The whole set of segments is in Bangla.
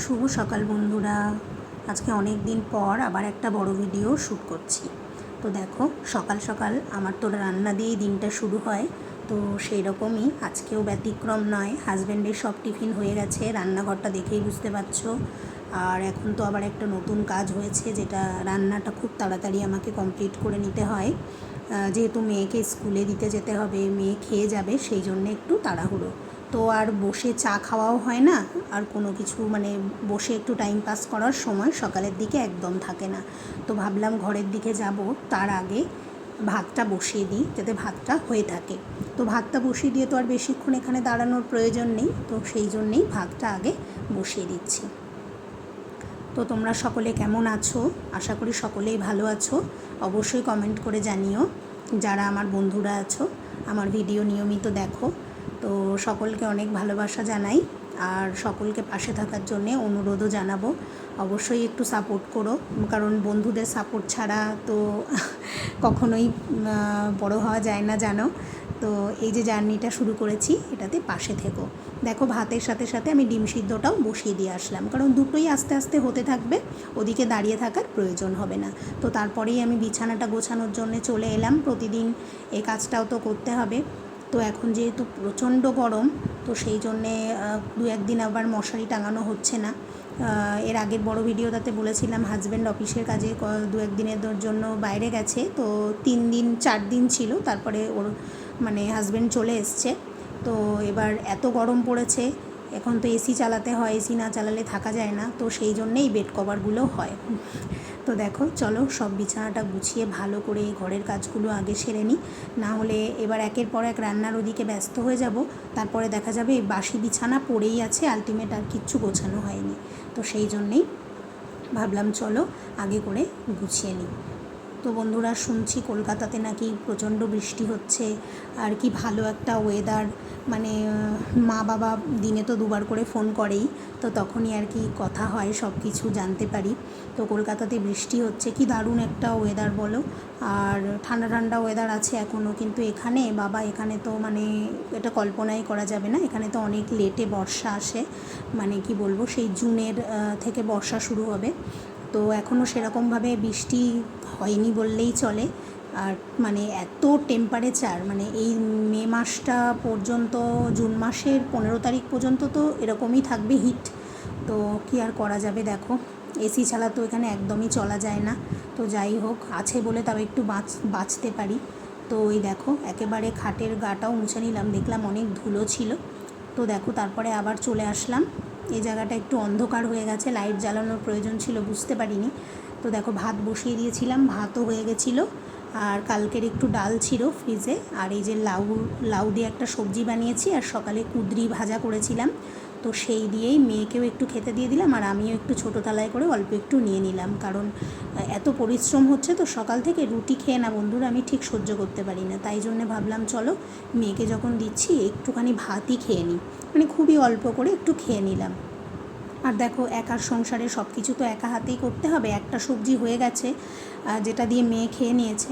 শুভ সকাল বন্ধুরা। আজকে অনেক দিন পর আবার একটা বড় ভিডিও শ্যুট করছি। তো দেখো, সকাল সকাল আমার তো রান্না দিয়েই দিনটা শুরু হয়। তো সেই রকমই আজকেও ব্যতিক্রম নয়। হাজব্যান্ডের সব টিফিন হয়ে গেছে, রান্নাঘরটা দেখেই বুঝতে পারছো। আর এখন তো আবার একটা নতুন কাজ হয়েছে, যেটা রান্নাটা খুব তাড়াতাড়ি আমাকে কমপ্লিট করে নিতে হয়, যেহেতু মেয়েকে স্কুলে দিতে যেতে হবে, মেয়ে খেয়ে যাবে, সেই জন্যে একটু তাড়াহুড়ো। তো আর বসে চা খাওয়াও হয় না, আর কোনো কিছু বসে একটু টাইম পাস করার সময় সকালের দিকে একদম থাকে না। তো ভাবলাম ঘরের দিকে যাব, তার আগে ভাতটা বসিয়ে দিই, যাতে ভাতটা হয়ে থাকে। তো ভাতটা বসিয়ে দিয়ে তো আর বেশিক্ষণ এখানে দাঁড়ানোর প্রয়োজন নেই, তো সেই জন্যেই ভাতটা আগে বসিয়ে দিচ্ছি। তো তোমরা সকলে কেমন আছো? আশা করি সকলেই ভালো আছো। অবশ্যই কমেন্ট করে জানিও, যারা আমার বন্ধুরা আছো, আমার ভিডিও নিয়মিত দেখো। তো সকলকে অনেক ভালোবাসা জানাই, আর সকলকে পাশে থাকার জন্যে অনুরোধও জানাবো। অবশ্যই একটু সাপোর্ট করো, কারণ বন্ধুদের সাপোর্ট ছাড়া তো কখনোই বড় হওয়া যায় না, জানো। তো এই যে জার্নিটা শুরু করেছি, এটাতে পাশে থেকো। দেখো, ভাতের সাথে সাথে আমি ডিম সিদ্ধটাও বসিয়ে দিয়ে আসলাম, কারণ দুটোই আস্তে আস্তে হতে থাকবে, ওদিকে দাঁড়িয়ে থাকার প্রয়োজন হবে না। তো তারপরেই আমি বিছানাটা গোছানোর জন্য চলে এলাম। প্রতিদিন এই কাজটাও তো করতে হবে। তো এখন যেহেতু প্রচণ্ড গরম, তো সেই জন্যে দু একদিন আবার মশারি টাঙানো হচ্ছে না। এর আগের বড় ভিডিওটাতে বলেছিলাম হাজব্যান্ড অফিসের কাজে দু একদিনের জন্য বাইরে গেছে, তো 3 দিন 4 দিন ছিল, তারপরে ওর হাজব্যান্ড চলে এসছে। তো এবার এত গরম পড়েছে, এখন তো এসি চালাতে হয়, এসি না চালালে থাকা যায় না, তো সেই জন্যেই বেড কভারগুলো হয়। তো দেখো, চলো সব বিছানাটা গুছিয়ে ভালো করে ঘরের কাজগুলো আগে সেরে নিই, না হলে এবার একের পর এক রান্নার ওদিকে ব্যস্ত হয়ে যাব, তারপরে দেখা যাবে এই বাসি বিছানা পড়েই আছে, আলটিমেট আর কিচ্ছু গোছানো হয়নি। তো সেই জন্যেই ভাবলাম চলো আগে করে গুছিয়ে নিই। তো বন্ধুরা, শুনছি কলকাতাতে নাকি প্রচণ্ড বৃষ্টি হচ্ছে, আর কি ভালো একটা ওয়েদার। মা বাবা দিনে তো দুবার করে ফোন করেই, তো তখনই আর কি কথা হয়, সব কিছু জানতে পারি। তো কলকাতাতে বৃষ্টি হচ্ছে, কি দারুণ একটা ওয়েদার বলো। আর ঠান্ডা ঠান্ডা ওয়েদার আছে এখনও, কিন্তু এখানে তো এটা কল্পনাই করা যাবে না। এখানে তো অনেক লেটে বর্ষা আসে, কি বলবো, সেই জুনের থেকে বর্ষা শুরু হবে। তো এখনও সেরকমভাবে বৃষ্টি হয়নি বললেই চলে। আর এত টেম্পারেচার, এই মে মাসটা পর্যন্ত, জুন মাসের 15 তারিখ পর্যন্ত তো এরকমই থাকবে হিট। তো কি আর করা যাবে, দেখো এসি ছাড়া তো এখানে একদমই চলা যায় না। তো যাই হোক, আছে বলে তাও একটু বাঁচতে পারি। তো ওই দেখো, একেবারে খাটের গাটাও মুছে নিলাম, দেখলাম অনেক ধুলো ছিল। তো দেখো, তারপরে আবার চলে আসলাম। এই জায়গাটা একটু অন্ধকার হয়ে গেছে, লাইট জ্বালানোর প্রয়োজন ছিল, বুঝতে পারিনি। তো দেখো, ভাত বসিয়ে দিয়েছিলাম, ভাতও হয়ে গেছিলো। আর কালকের একটু ডাল ছিল ফ্রিজে, আর এই যে লাউ দিয়ে একটা সবজি বানিয়েছি, আর সকালে কুঁদরি ভাজা করেছিলাম। তো সেই দিয়েই মেয়েকেও একটু খেতে দিয়ে দিলাম, আর আমিও একটু ছোটো থালায় করে অল্প একটু নিয়ে নিলাম, কারণ এত পরিশ্রম হচ্ছে তো সকাল থেকে, রুটি খেয়ে না বন্ধুরা আমি ঠিক সহ্য করতে পারি না। তাই জন্যে ভাবলাম চলো মেয়েকে যখন দিচ্ছি একটুখানি ভাতই খেয়ে নিই, খুবই অল্প করে একটু খেয়ে নিলাম। আর দেখো, একার সংসারে সব কিছু তো একা হাতেই করতে হবে। একটা সবজি হয়ে গেছে, যেটা দিয়ে মেয়ে খেয়ে নিয়েছে,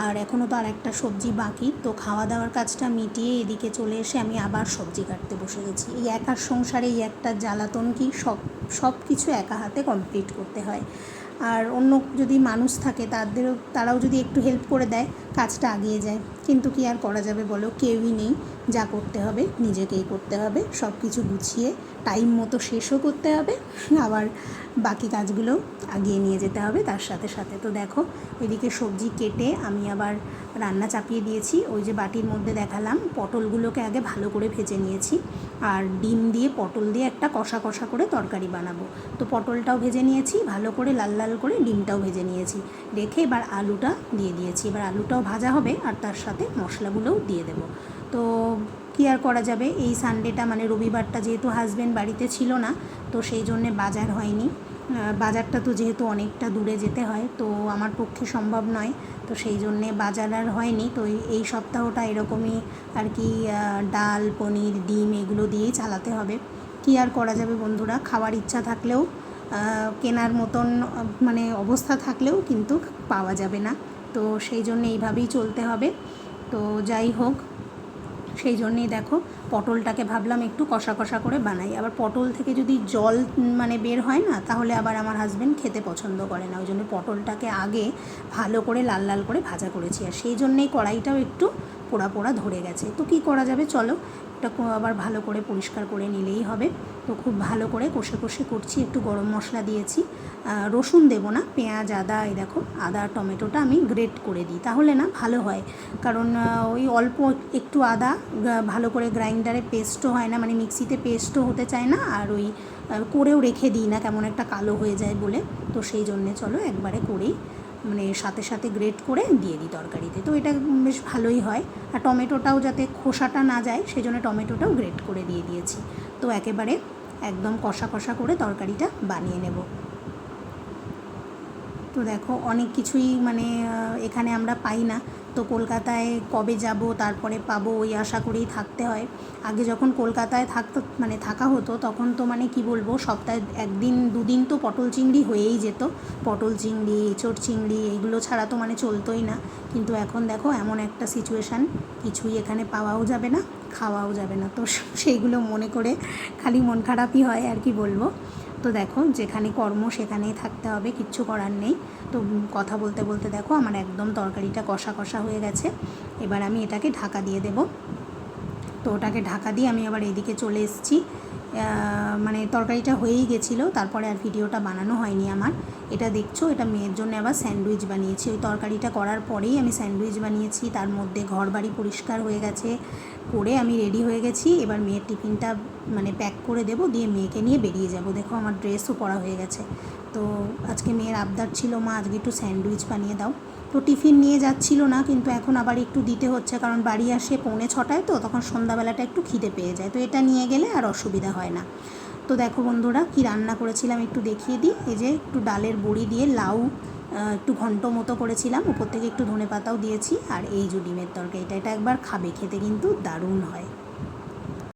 আর এখনও তো আর একটা সবজি বাকি। তো খাওয়া দাওয়ার কাজটা মিটিয়ে এদিকে চলে এসে আমি আবার সবজি কাটতে বসে গেছি। এই একার সংসারে এই একটা জ্বালাতন, কি সব কিছু একা হাতে কমপ্লিট করতে হয়। আর অন্য যদি মানুষ থাকে, তারাও যদি একটু হেল্প করে দেয়, কাজটা এগিয়ে যায়। কিন্তু কি আর করা যাবে বলো, কেউই নেই। যা করতে হবে নিজেকেই করতে হবে, সব কিছু গুছিয়ে টাইম মতো শেষও করতে হবে, আবার বাকি কাজগুলো এগিয়ে নিয়ে যেতে হবে তার সাথে সাথে। তো দেখো, এদিকে সবজি কেটে আমি আবার রান্না চাপিয়ে দিয়েছি। ওই যে বাটির মধ্যে দেখালাম, পটলগুলোকে আগে ভালো করে ভেজে নিয়েছি, আর ডিম দিয়ে পটল দিয়ে একটা কষা কষা করে তরকারি বানাবো। তো পটলটাও ভেজে নিয়েছি ভালো করে, লাল লাল করে, ডিমটাও ভেজে নিয়েছি, রেখে এবার আলুটা দিয়ে দিয়েছি। এবার আলুটাও ভাজা হবে, আর তার সাথে মশলাগুলোও দিয়ে দেবো। তো কী আর করা যাবে, এই সানডেটা রবিবারটা যেহেতু হাজব্যান্ড বাড়িতে ছিল না, তো সেই জন্যে বাজার হয়নি। বাজারটা তো যেহেতু অনেকটা দূরে যেতে হয়, তো আমার পক্ষে সম্ভব নয়, তো সেই জন্যে বাজার আর হয়নি। তো এই সপ্তাহটা এরকমই আর কি, ডাল, পনির, ডিম এগুলো দিয়েই চালাতে হবে। কী আর করা যাবে বন্ধুরা, খাওয়ার ইচ্ছা থাকলেও, কেনার মতন অবস্থা থাকলেও কিন্তু পাওয়া যাবে না। তো সেই জন্য এইভাবেই চলতে হবে। তো যাই হোক, সেই জন্যেই দেখো পটলটাকে ভাবলাম একটু কষা কষা করে বানাই। আবার পটল থেকে যদি জল মানে বের হয় না, তাহলে আবার আমার হাজব্যান্ড খেতে পছন্দ করে না। ওই জন্য পটলটাকে আগে ভালো করে লাল লাল করে ভাজা করেছি, আর সেই জন্যেই কড়াইটাও একটু পোড়া পোড়া ধরে গেছে। তো কী করা যাবে, চলো এটা আবার ভালো করে পরিষ্কার করে নিলেই হবে। তো খুব ভালো করে কষে কষে করছি, একটু গরম মশলা দিয়েছি, রসুন দেবো না, পেঁয়াজ আদা, এই দেখো আদা টমেটোটা আমি গ্রেট করে দিই, তাহলে না ভালো হয়। কারণ ওই অল্প একটু আদা ভালো করে গ্রাইন্ডারে পেস্টও হয় না, মানে মিক্সিতে পেস্টও হতে চায় না, আর ওই করেও রেখে দিই না, কেমন একটা কালো হয়ে যায় বলে। তো সেই জন্যে চলো একবারে করেই মানে সাথে সাথে গ্রেট করে দিয়ে দিই তরকারিতে, তো এটা বেশ ভালোই হয়। আর টমেটোটাও যাতে খোসাটা না যায় সেই জন্য টমেটোটাও গ্রেট করে দিয়ে দিয়েছি। তো একেবারে একদম কষা কষা করে তরকারিটা বানিয়ে নেব। তো দেখো অনেক কিছুই মানে এখানে আমরা পাই না, তো কলকাতায় কবে যাব তারপরে পাবো ওই আশা করেই থাকতে হয়। আগে যখন কলকাতায় থাকা হতো তখন তো মানে কি বলবো, সপ্তাহে একদিন দুদিন তো পটল চিংড়ি হয়েই যেত। পটল চিংড়ি, এঁচোড় চিংড়ি এইগুলো ছাড়া তো মানে চলতোই না। কিন্তু এখন দেখো এমন একটা সিচুয়েশান, কিছুই এখানে পাওয়াও যাবে না, খাওয়াও যাবে না। তো সেইগুলো মনে করে খালি মন খারাপই হয়, আর কি বলবো। তো দেখো যেখানে কর্ম সেখানেই থাকতে হবে, কিচ্ছু করার নেই। তো কথা বলতে বলতে দেখো আমার একদম তরকারিটা কষা কষা হয়ে গেছে। এবার আমি এটাকে ঢাকা দিয়ে দেব। তো ওটাকে ঢাকা দিয়ে আমি আবার এদিকে চলে এসেছি, মানে তরকারিটা হয়েই গেছিলো, তারপরে আর ভিডিওটা বানানো হয়নি আমার। এটা দেখছো, এটা মেয়ের জন্য আবার স্যান্ডউইচ বানিয়েছি। ওই তরকারিটা করার পরেই আমি স্যান্ডউইচ বানিয়েছি, তার মধ্যে ঘর বাড়ি পরিষ্কার হয়ে গেছে, করে আমি রেডি হয়ে গেছি। এবার মেয়ের টিফিনটা মানে প্যাক করে দেবো, দিয়ে মেয়েকে নিয়ে বেরিয়ে যাব। দেখো আমার ড্রেসও পরা হয়ে গেছে। তো আজকে মেয়ের আবদার ছিল, মা আজকে একটু স্যান্ডউইচ বানিয়ে দাও। তো টিফিন নিয়ে যাচ্ছিল না, কিন্তু এখন আবার একটু দিতে হচ্ছে, কারণ বাড়ি আসে 5:45, তো তখন সন্ধ্যাবেলাটা একটু খিদে পেয়ে যায়, তো এটা নিয়ে গেলে আর অসুবিধা হয় না। তো দেখো বন্ধুরা কি রান্না করেছিলাম একটু দেখিয়ে দিই। এই যে একটু ডালের বড়ি দিয়ে লাউ একটু ঘন্ট মতো করেছিলাম, উপর থেকে একটু ধনেপাতাও দিয়েছি, আর এই যে ডিমের তরকারিটা, এটা একবার খাবে, খেতে কিন্তু দারুণ হয়।